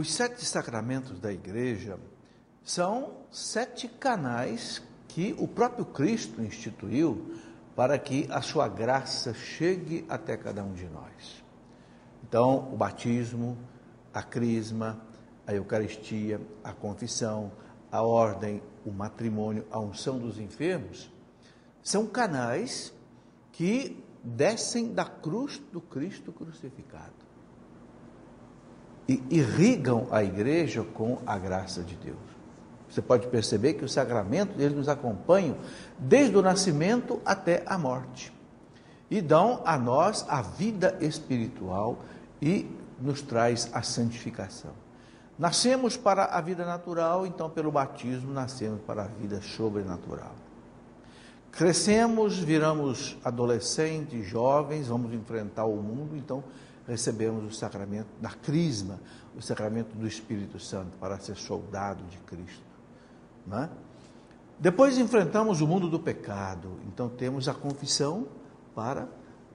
Os 7 sacramentos da igreja são 7 canais que o próprio Cristo instituiu para que a sua graça chegue até cada um de nós. Então, o batismo, a crisma, a Eucaristia, a confissão, a ordem, o matrimônio, a unção dos enfermos, são canais que descem da cruz do Cristo crucificado e irrigam a igreja com a graça de Deus. Você pode perceber que os sacramentos, eles nos acompanham desde o nascimento até a morte e dão a nós a vida espiritual e nos traz a santificação. Nascemos para a vida natural, então pelo batismo nascemos para a vida sobrenatural. Crescemos, viramos adolescentes, jovens, vamos enfrentar o mundo, então recebemos o sacramento da crisma, o sacramento do Espírito Santo, para ser soldado de Cristo. Não é? Depois enfrentamos o mundo do pecado, então temos a confissão para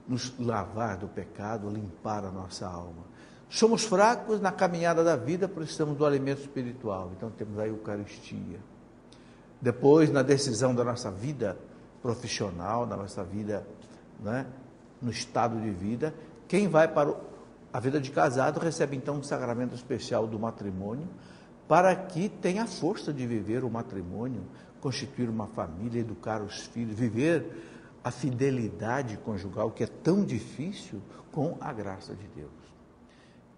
nos lavar do pecado, limpar a nossa alma. Somos fracos na caminhada da vida, precisamos do alimento espiritual, então temos a Eucaristia. Depois, na decisão da nossa vida profissional, da nossa vida, né, no estado de vida, quem vai para a vida de casado recebe então um sacramento especial do matrimônio, para que tenha a força de viver o matrimônio, constituir uma família, educar os filhos, viver a fidelidade conjugal, que é tão difícil, com a graça de Deus.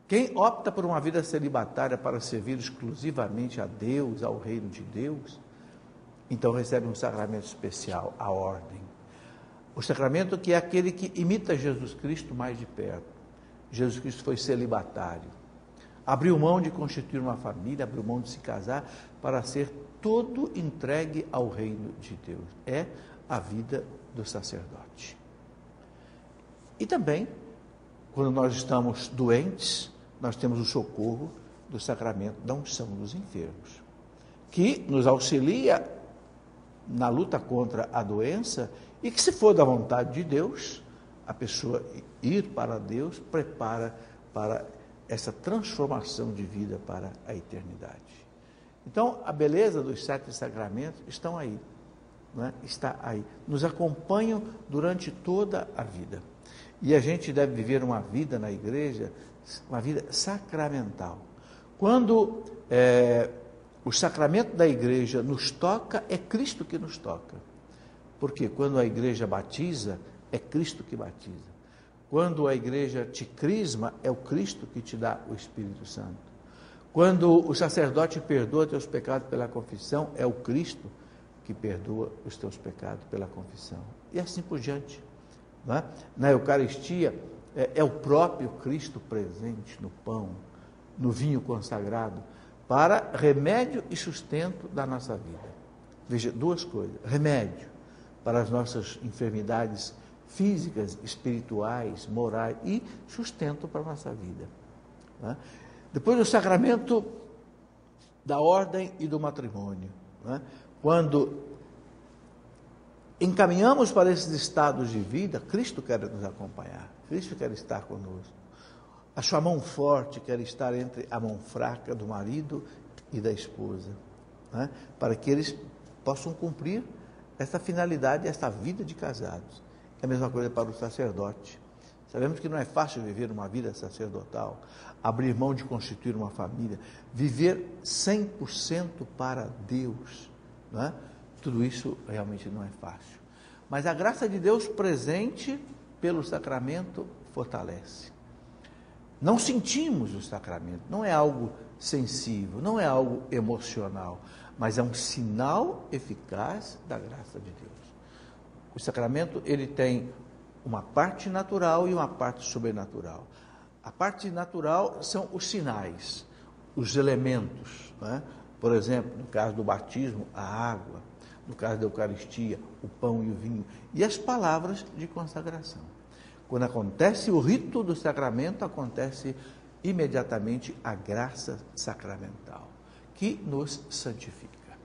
Quem opta por uma vida celibatária para servir exclusivamente a Deus, ao reino de Deus, então recebe um sacramento especial, a ordem. O sacramento que é aquele que imita Jesus Cristo mais de perto. Jesus Cristo foi celibatário. Abriu mão de constituir uma família, abriu mão de se casar para ser todo entregue ao reino de Deus. É a vida do sacerdote. E também, quando nós estamos doentes, nós temos o socorro do sacramento da unção dos enfermos, que nos auxilia na luta contra a doença e que, se for da vontade de Deus, a pessoa ir para Deus prepara para essa transformação de vida para a eternidade. Então, a beleza dos 7 sacramentos estão aí, né? Está aí, nos acompanham durante toda a vida. E a gente deve viver uma vida na igreja, uma vida sacramental. Quando o sacramento da igreja nos toca, é Cristo que nos toca. Porque quando a igreja batiza, é Cristo que batiza. Quando a igreja te crisma, é o Cristo que te dá o Espírito Santo. Quando o sacerdote perdoa teus pecados pela confissão, é o Cristo que perdoa os teus pecados pela confissão. E assim por diante. Não é? Na Eucaristia, é o próprio Cristo presente no pão, no vinho consagrado, para remédio e sustento da nossa vida. Veja, 2 coisas. Remédio para as nossas enfermidades físicas, espirituais, morais, e sustento para a nossa vida. Né? Depois o sacramento da ordem e do matrimônio. Né? Quando encaminhamos para esses estados de vida, Cristo quer nos acompanhar, Cristo quer estar conosco. A sua mão forte quer estar entre a mão fraca do marido e da esposa, né? Para que eles possam cumprir essa finalidade, essa vida de casados. É a mesma coisa para o sacerdote. Sabemos que não é fácil viver uma vida sacerdotal, abrir mão de constituir uma família, viver 100% para Deus, não é? Tudo isso realmente não é fácil. Mas a graça de Deus presente pelo sacramento fortalece. Não sentimos o sacramento, não é algo sensível, não é algo emocional, mas é um sinal eficaz da graça de Deus. O sacramento, ele tem uma parte natural e uma parte sobrenatural. A parte natural são os sinais, os elementos, né? Por exemplo, no caso do batismo, a água, no caso da Eucaristia, o pão e o vinho, e as palavras de consagração. Quando acontece o rito do sacramento, acontece imediatamente a graça sacramental, que nos santifica.